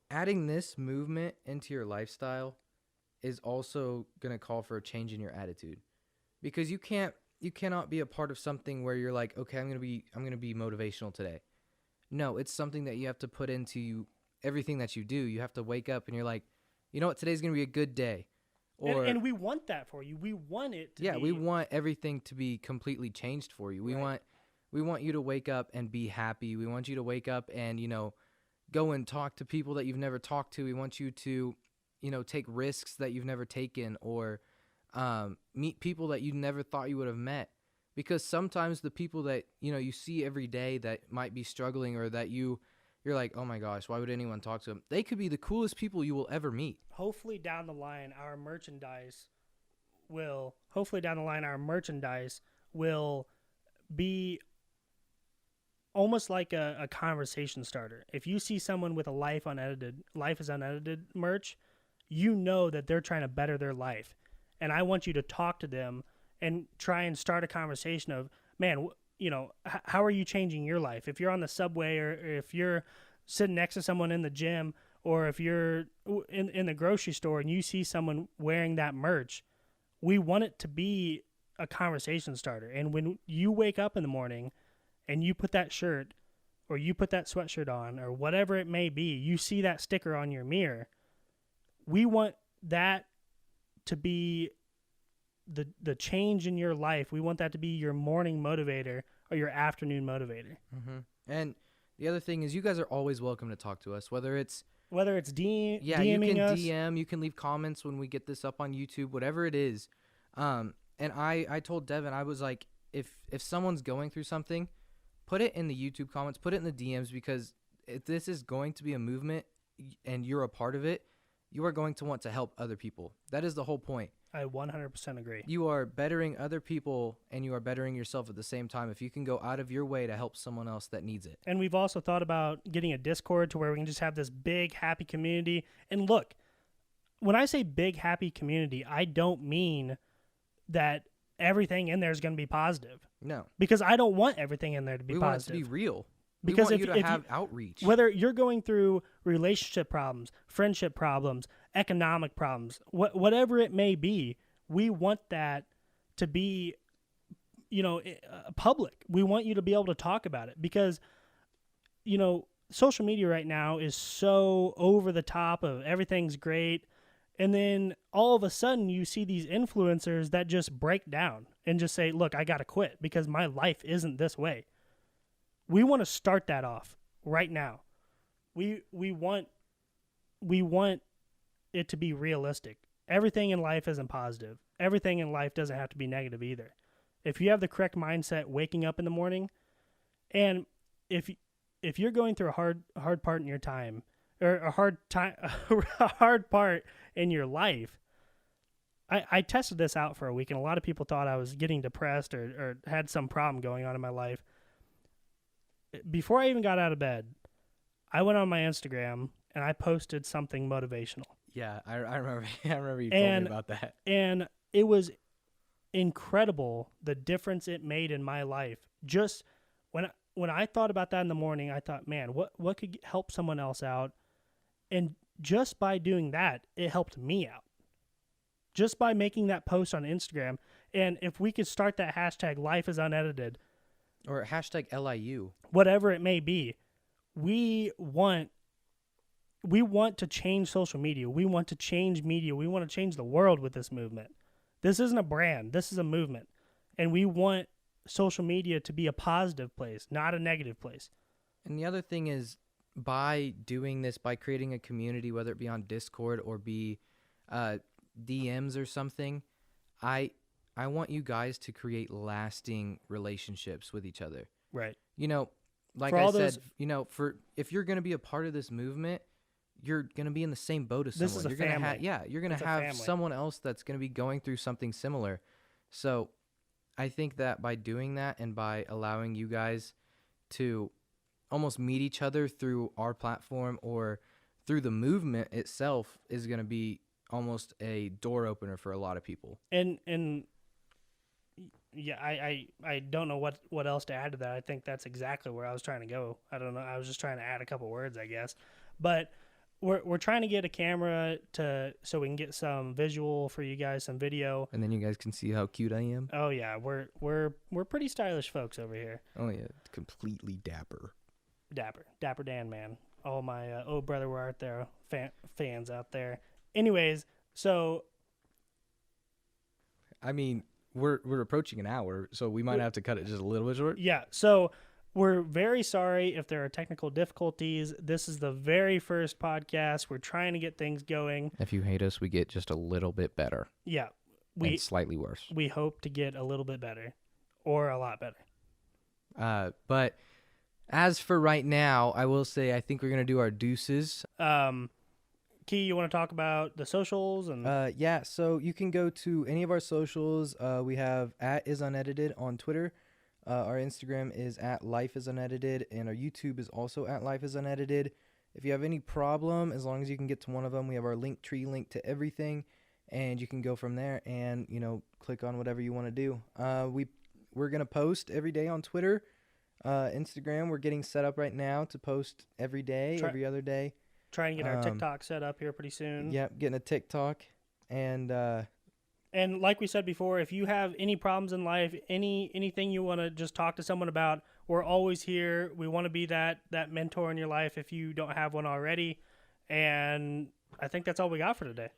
adding this movement into your lifestyle is also going to call for a change in your attitude, because you cannot be a part of something where you're like, okay, I'm going to be motivational today. No, it's something that you have to put into everything that you do. You have to wake up and you're like, you know what, today's going to be a good day. Or And we want that for you. We want it to be. yeah, we want everything to be completely changed for you. We want you to wake up and be happy. We want you to wake up and, go and talk to people that you've never talked to. We want you to, take risks that you've never taken, or meet people that you never thought you would have met. because sometimes the people that, you see every day that might be struggling, or that you're like, oh my gosh, why would anyone talk to them? They could be the coolest people you will ever meet. Hopefully down the line, our merchandise will be almost like a conversation starter. If you see someone with a life is unedited merch, you know that they're trying to better their life. And I want you to talk to them and try and start a conversation of, man, how are you changing your life? If you're on the subway, or if you're sitting next to someone in the gym, or if you're in the grocery store and you see someone wearing that merch, we want it to be a conversation starter. And when you wake up in the morning and you put that shirt or you put that sweatshirt on or whatever it may be, you see that sticker on your mirror, we want that to be the change in your life. We want that to be your morning motivator or your afternoon motivator. Mm-hmm. And the other thing is, you guys are always welcome to talk to us, whether it's DMing you can us. DM, you can leave comments when we get this up on YouTube, whatever it is. And I told Devin, I was like, if someone's going through something, put it in the YouTube comments, put it in the DMs, because if this is going to be a movement and you're a part of it, you are going to want to help other people. That is the whole point. I 100% agree. You are bettering other people and you are bettering yourself at the same time if you can go out of your way to help someone else that needs it. And we've also thought about getting a Discord to where we can just have this big, happy community. And look, when I say big, happy community, I don't mean that everything in there is going to be positive. No. Because I don't want everything in there to be positive. We want it to be real. Because we want you to have outreach. Whether you're going through relationship problems, friendship problems, economic problems, whatever it may be, we want that to be, public. We want you to be able to talk about it because, social media right now is so over the top of everything's great. And then all of a sudden you see these influencers that just break down and just say, look, I got to quit because my life isn't this way. We want to start that off right now. We want it to be realistic. Everything in life isn't positive. Everything in life doesn't have to be negative either. If you have the correct mindset waking up in the morning, and if you're going through a hard part in your time, or a hard part in your life, I tested this out for a week, and a lot of people thought I was getting depressed or had some problem going on in my life. Before I even got out of bed, I went on my Instagram and I posted something motivational. Yeah, I remember. I remember you told me about that. And it was incredible the difference it made in my life. Just when I thought about that in the morning, I thought, man, what could help someone else out? And just by doing that, it helped me out. Just by making that post on Instagram, and if we could start that hashtag Life is Unedited, or hashtag LIU, whatever it may be, we want to change social media. We want to change media. We want to change the world with this movement. This isn't a brand. This is a movement. And we want social media to be a positive place, not a negative place. And the other thing is, by doing this, by creating a community, whether it be on Discord or be DMs or something, I want you guys to create lasting relationships with each other. Right. Like I said, if you're going to be a part of this movement, you're going to be in the same boat as someone. This is a family. You're going to have someone else that's going to be going through something similar. So I think that by doing that and by allowing you guys to almost meet each other through our platform or through the movement itself is going to be almost a door opener for a lot of people. And yeah, I don't know what else to add to that. I think that's exactly where I was trying to go. I don't know. I was just trying to add a couple words, I guess. But we're trying to get a camera so we can get some visual for you guys, some video. And then you guys can see how cute I am. Oh yeah, we're pretty stylish folks over here. Oh yeah, completely dapper. Dapper Dan, man. All my Oh Brother Where Art Thou fans out there. Anyways, so I mean, we're approaching an hour, so we might have to cut it just a little bit short. Yeah, so we're very sorry if there are technical difficulties. This is the very first podcast. We're trying to get things going. If you hate us, we get just a little bit better. Yeah. And slightly worse. We hope to get a little bit better. or a lot better. But as for right now, I will say I think we're gonna do our deuces. Key, you want to talk about the socials and Yeah, so you can go to any of our socials. We have @isunedited on Twitter. Our Instagram is @lifeisunedited, and our YouTube is also @lifeisunedited. If you have any problem, as long as you can get to one of them, we have our link tree link to everything, and you can go from there and click on whatever you want to do. We're gonna post every day on Twitter, Instagram. We're getting set up right now to post every day, every other day. try and get our TikTok set up here pretty soon. Yep, getting a TikTok, and like we said before, if you have any problems in life, anything you want to just talk to someone about, we're always here. We want to be that mentor in your life if you don't have one already. And I think that's all we got for today.